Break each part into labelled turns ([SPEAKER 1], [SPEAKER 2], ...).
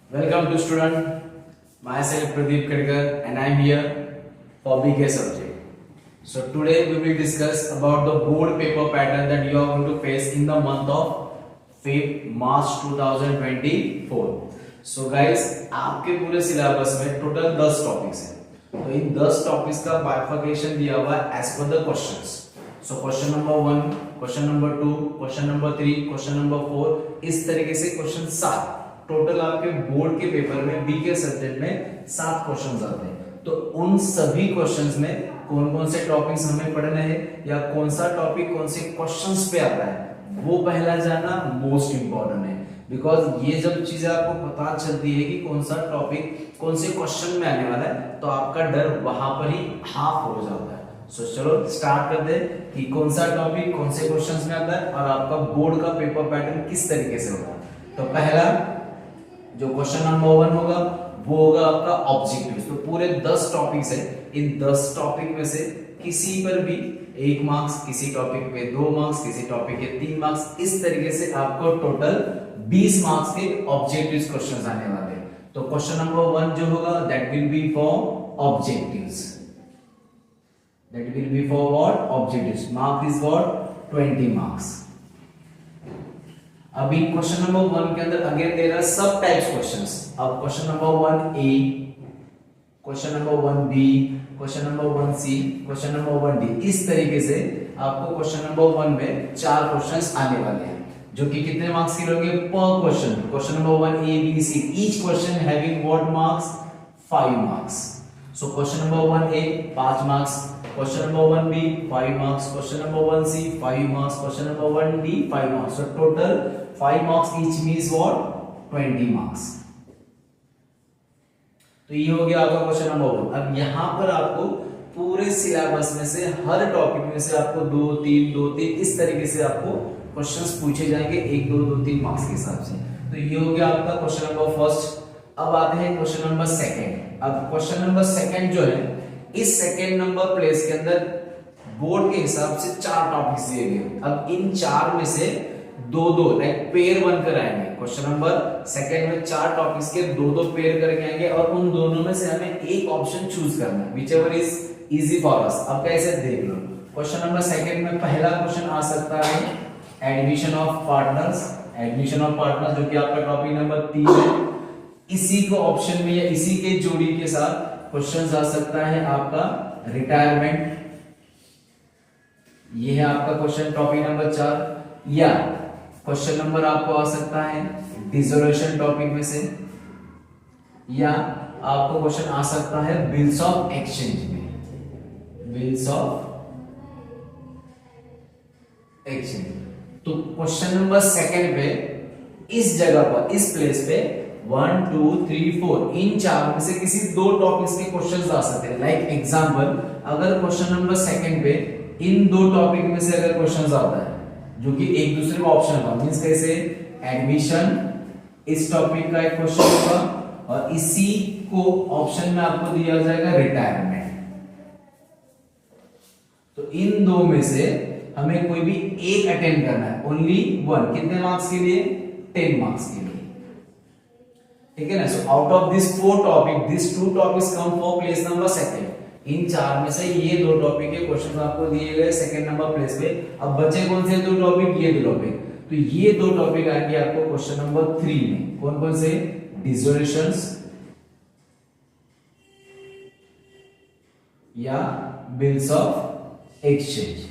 [SPEAKER 1] Welcome to student. Myself Pradeep Khadkar and I am here for BK subject. So today we will discuss about the board paper pattern that you are going to face in the month of March 2024. So guys, आपके पूरे syllabus में total 10 topics हैं. तो इन 10 topics का bifurcation दिया हुआ है as per the questions. So question number 1, question number 2, question number 3, question number 4, इस तरीके से क्वेश्चन 7 टोटल आपके बोर्ड के पेपर में बीके सब्जेक्ट में 7 क्वेश्चंस आते हैं. तो उन सभी क्वेश्चंस में कौन कौन से टॉपिक्स हमें पढ़ने हैं या कौन सा टॉपिक कौन से क्वेश्चंस पे आता है वो पहला जानना मोस्ट इंपॉर्टेंट है. बिकॉज ये जब चीजें आपको पता चलती है कि कौन सा टॉपिक कौन से क्वेश्चन में आने वाला है तो आपका डर वहां पर ही हाफ हो जाता है. सो चलो स्टार्ट करते हैं कि कौन सा टॉपिक कौन से क्वेश्चंस में आता है और आपका बोर्ड का पेपर पैटर्न किस तरीके से होगा. तो पहला जो क्वेश्चन नंबर 1 होगा वो होगा आपका ऑब्जेक्टिव्स. तो पूरे 10 टॉपिक्स है. इन 10 टॉपिक में से किसी पर भी 1 मार्क्स, किसी टॉपिक पे 2 मार्क्स, किसी टॉपिक के 3 मार्क्स, इस तरीके से आपको टोटल 20 मार्क्स के ऑब्जेक्टिव्स क्वेश्चंस आने वाले हैं. तो क्वेश्चन नंबर 1 जो होगा that will be for objectives. That will be for what? Objectives. Mark is what? 20 marks. अभी क्वेश्चन नंबर 1 के अंदर अगेन देयर आर सब टाइप्स क्वेश्चंस. अब question number 1A, question number 1B, question number 1C, question number 1D, इस तरीके से आपको question number 1 में 4 क्वेश्चंस आने वाले हैं जो कि कितने मार्क्स के होंगे पर question. Question number 1A, B, C, each question having what marks? 5 marks. So question number 1A 5 marks, question number 1B 5 marks, question number 1C 5 marks, question number 1D 5 marks. So total 5 marks each means what? 20 marks. तो ये हो गया आपका question number 1. अब यहां पर आपको पूरे सिलेबस में से हर टॉपिक में से आपको 2 3 2 3 इस तरीके से आपको क्वेश्चंस पूछे जाएंगे 1 2 2 3 मार्क्स के हिसाब से. तो ये हो गया आपका क्वेश्चन नंबर फर्स्ट. अब आते हैं क्वेश्चन नंबर सेकंड. अब क्वेश्चन नंबर सेकंड जो है इस सेकंड नंबर प्लेस के अंदर बोर्ड के हिसाब से 4 टॉपिक्स दिए गए. अब इन 4 में से 2-2 लाइक पेयर बनकर आएंगे. क्वेश्चन नंबर सेकंड में 4 टॉपिक्स के 2-2 पेयर करके आएंगे और उन दोनों में से हमें एक ऑप्शन चूज करना है which ever is easy for us. अब कैसे देख लो. क्वेश्चन नंबर सेकंड में पहला क्वेश्चन आ सकता है admission of partners. Admission of partners जो कि आपका टॉपिक नंबर 3 है. इसी को ऑप्शन में या इसी के जोड़ी के साथ क्वेश्चन आ सकता है आपका रिटायरमेंट. ये है आपका क्वेश्चन टॉपिक नंबर 4. या क्वेश्चन नंबर आपको आ सकता है डिसोल्यूशन टॉपिक में से, या आपको क्वेश्चन आ सकता है बिल्स ऑफ एक्सचेंज में. Bills of exchange. तो क्वेश्चन नंबर सेकंड पे इस जगह पर इस प्लेस पे 1 2 3 4 इन 4 में से किसी 2 टॉपिक्स के क्वेश्चंस आ सकते हैं. लाइक एग्जांपल अगर क्वेश्चन नंबर सेकंड पे इन 2 टॉपिक में से अगर क्वेश्चंस आता है जो कि एक दूसरे का ऑप्शन होगा मींस कैसे एडमिशन इस टॉपिक का एक क्वेश्चन होगा और इसी को ऑप्शन में आपको दिया जाएगा रिटायरमेंट. तो इन 2 में से हमें कोई भी एक अटेंड करना है. ओनली 1. कितने मार्क्स के लिए? 10 मार्क्स के लिए. ठीक है ना. So out of this 4 topic this 2 topics come for place number second. इन 4 में से ये 2 टॉपिक के क्वेश्चंस आपको दिए गए सेकंड नंबर प्लेस पे. अब बचे कौन से 2 टॉपिक? ये 2 टॉपिक. तो ये 2 टॉपिक आएंगे आपको क्वेश्चन नंबर 3 में. कौन कौन से? डिसोल्यूशंस या bills of exchange.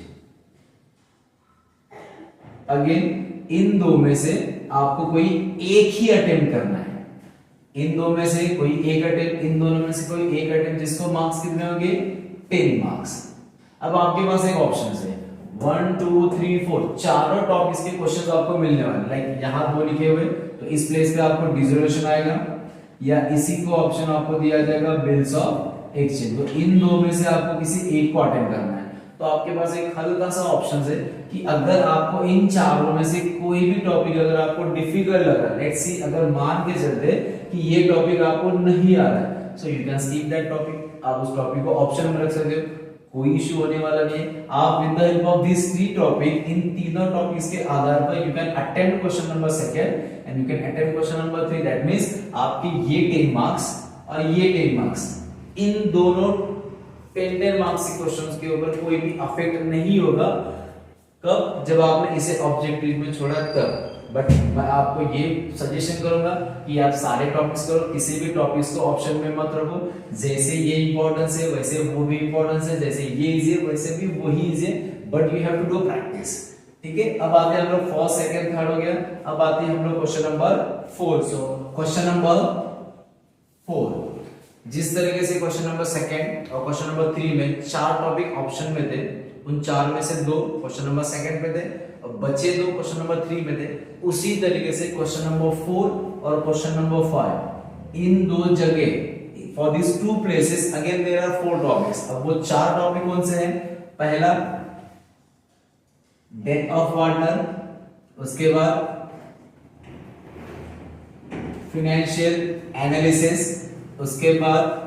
[SPEAKER 1] Again in 2 में से आपको कोई एक ही अटेम्प्ट करना है. इन 2 में से कोई एक अटेम्प्ट, इन दोनों में से कोई एक अटेम्प्ट जिसको मार्क्स कितने होंगे? 10 मार्क्स. अब आपके पास एक ऑप्शन है 1 2 3 4 चारों टॉपिक्स के क्वेश्चंस आपको मिलने वाले. लाइक यहां 2 लिखे हुए तो इस प्लेस पे आपको डिसोल्यूशन आएगा या इसी को ऑप्शन आपको दिया जाएगा बिल्स ऑफ एक्सचेंज. तो इन 2 में से आपको किसी एक को अटेम्प्ट करना है. तो आपके पास एक हल्का सा ऑप्शन है कि अगर आपको इन चारों में से कोई भी टॉपिक अगर आपको डिफिकल्ट लग रहा है, लेट्स सी अगर मान के चलते कि ये टॉपिक आपको नहीं आ रहा है, so you can skip that topic. आप उस टॉपिक को ऑप्शन में रख सकते हो. कोई इश्यू होने वाला नहीं है। आप with the help of this three topic, इन तीनों टॉपिक्स के आधार पर you can attempt question number second and you can attempt question number 3। That means आपके ये 10 मार्क्स और ये 10 मार्क्स, इन दोनों 10 मार्क्स के क्वेश्चंस के ऊपर कोई भी अफेक्ट नहीं होगा। कब? जब आपने इसे ऑब्जेक्टिव में छोड़ा तब। बट मैं आपको ये सजेशन करूंगा कि आप सारे टॉपिक्स करो, किसी भी टॉपिक्स को ऑप्शन में मत रखो। जैसे ये इंपॉर्टेंस है वैसे वो भी इंपॉर्टेंस है, जैसे ये इजी है वैसे भी वही इजी है, but you have to do practice. ठीक है, अब आते हैं हम लोग फर्स्ट सेकंड थर्ड हो गया, अब आते हैं हम लोग क्वेश्चन नंबर 4। सो क्वेश्चन नंबर 4, जिस तरीके से क्वेश्चन नंबर सेकंड और क्वेश्चन नंबर 3 में 4 टॉपिक ऑप्शन में थे, उन 4 में से 2 क्वेश्चन नंबर सेकंड पे थे और बचे 2 क्वेश्चन नंबर 3 में थे, उसी तरीके से क्वेश्चन नंबर 4 और क्वेश्चन नंबर 5, इन दो जगह for this 2 places again there are 4 topics. अब वो 4 टॉपिक कौन से हैं? पहला डेप्थ ऑफ वाटर, उसके बाद फाइनेंशियल एनालिसिस, उसके बाद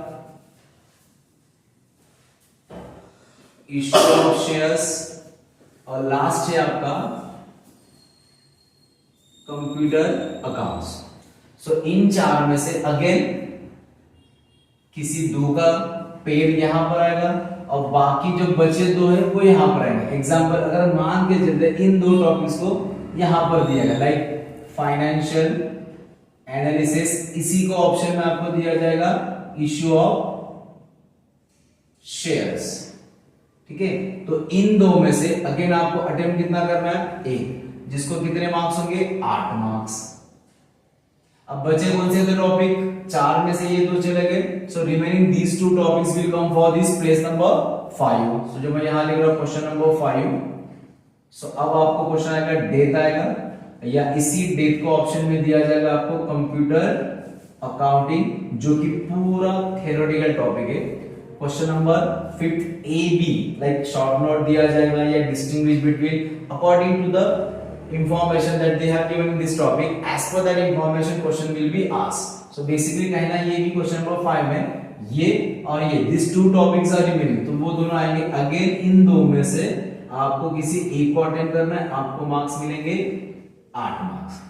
[SPEAKER 1] इश्यू ऑफ शेयर्स और लास्ट है आपका कंप्यूटर अकाउंट्स। सो इन 4 में से अगेन किसी 2 का पेड़ यहां पर आएगा और बाकी जो बचे 2 है वो यहां पर आएंगे। एग्जांपल अगर मान के चलते इन 2 टॉपिक्स को यहां पर दिया गया, लाइक फाइनेंशियल एनालिसिस, इसी को ऑप्शन में आपको दिया जाएगा इश्यू ऑफ शेयर्स। ठीक है, तो इन 2 में से अगेन आपको अटेम्प्ट कितना करना है? 1, जिसको कितने मार्क्स होंगे? 8 मार्क्स। अब बचे कौन से 2 टॉपिक? 4 में से ये 2 चले गए, so remaining these 2 topics will come for this place number 5। सो जो मैं यहां लिख रहा हूं क्वेश्चन नंबर 5। सो अब आपको क्वेश्चन आएगा डेथ आएगा, या इसी डेथ को ऑप्शन में दिया जाएगा आपको कंप्यूटर अकाउंटिंग, जो कि पूरा थ्योरेटिकल टॉपिक है। Question number 5 A B, like short note दिया जाएगा या distinguish between according to the information that they have given in this topic, as per that information question will be asked. So basically कहना ये भी question number 5 में ये और ये these 2 topics are remaining, तो वो दोनों आएंगे। अगेन इन 2 में से आपको किसी एक को अटेंड करना है, आपको मार्क्स मिलेंगे 8 मार्क्स।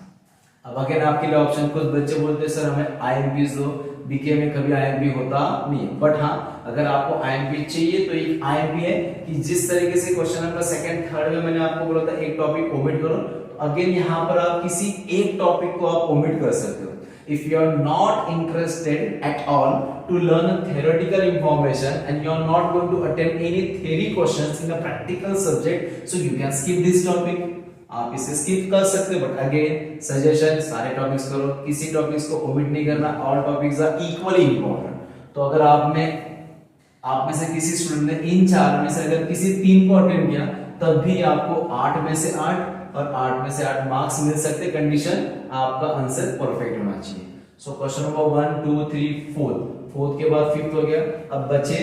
[SPEAKER 1] अब अगेन आपके लिए ऑप्शन, कुछ बच्चे बोलते हैं सर हमें आईएमपी दो, बीके में कभी आईएमपी होता नहीं है, बट हाँ अगर आपको आईएमपी चाहिए तो एक आईएमपी है कि जिस तरीके से क्वेश्चन नंबर सेकंड थर्ड में मैंने आपको बोला था एक टॉपिक ओमिट करो, तो अगेन यहाँ पर आप किसी एक टॉपिक को आप ओमिट कर सकते हो। If you are not interested at all to learn a theoretical information and you are not going to attempt any theory questions in a practical subject, so you can skip this topic. आप इसे skip कर सकते हो, but again suggestion सारे topics करो, किसी topics को omit नहीं करना, all topics are equally important. तो अगर आप में से किसी स्टूडेंट ने इन 4 में से अगर किसी 3 को अटेंड किया, तब भी आपको 8 में से 8 और 8 में से 8 मार्क्स मिल सकते, कंडीशन आपका आंसर परफेक्ट होना चाहिए। सो क्वेश्चन नंबर 1 2 3 4 के बाद 5th हो गया। अब बचे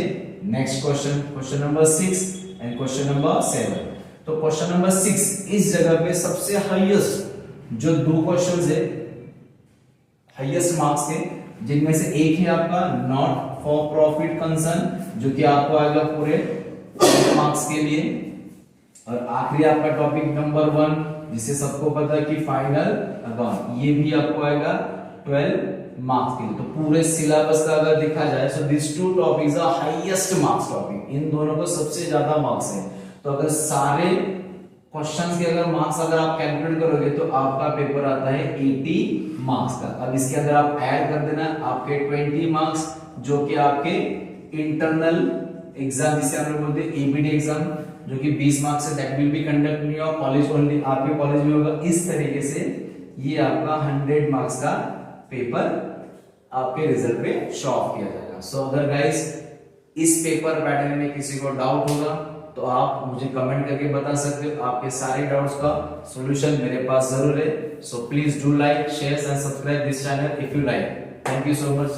[SPEAKER 1] next question, question number 6 and question number 7। तो क्वेश्चन नंबर 6 इस जगह पे सबसे हाईएस्ट जो 2 क्वेश्चंस है हाईएस्ट मार्क्स के, जिनमें से एक है आपका नॉट फॉर प्रॉफिट कंसर्न, जो कि आपको आएगा पूरे 12 के लिए, और आखिरी आपका टॉपिक नंबर 1 जिसे सबको पता है कि फाइनल अकाउंट, ये भी आपको आएगा 12 मार्क्स के लिए। तो पूरे सिलेबस का अगर देखा जाए, so this 2 topics are highest marks topic, इन दोनों को सबसे ज्यादा मार्क्स है। तो अगर सारे क्वेश्चंस के अगर मार्क्स अगर आप कैलकुलेट करोगे तो आपका पेपर आता है 80 मार्क्स का। अब इसके अंदर आप ऐड कर देना आपके 20 मार्क्स, जो कि आपके इंटरनल एग्जाम जिसे हम लोग बोलते हैं एबीडी एग्जाम, जो कि 20 मार्क्स है, that will be conduct in your college only, आपके कॉलेज में होगा। इस तरीके से ये आपका 100 मार्क्स का पेपर आपके रिजल्ट पे शो ऑफ किया जाएगा। सो अगर गाइस इस पेपर पैटर्न में किसी को डाउट होगा तो आप मुझे कमेंट करके बता सकते हो, आपके सारे डाउट्स का सॉल्यूशन मेरे पास जरूर है। So please do like share and subscribe this channel if you like. Thank you so much.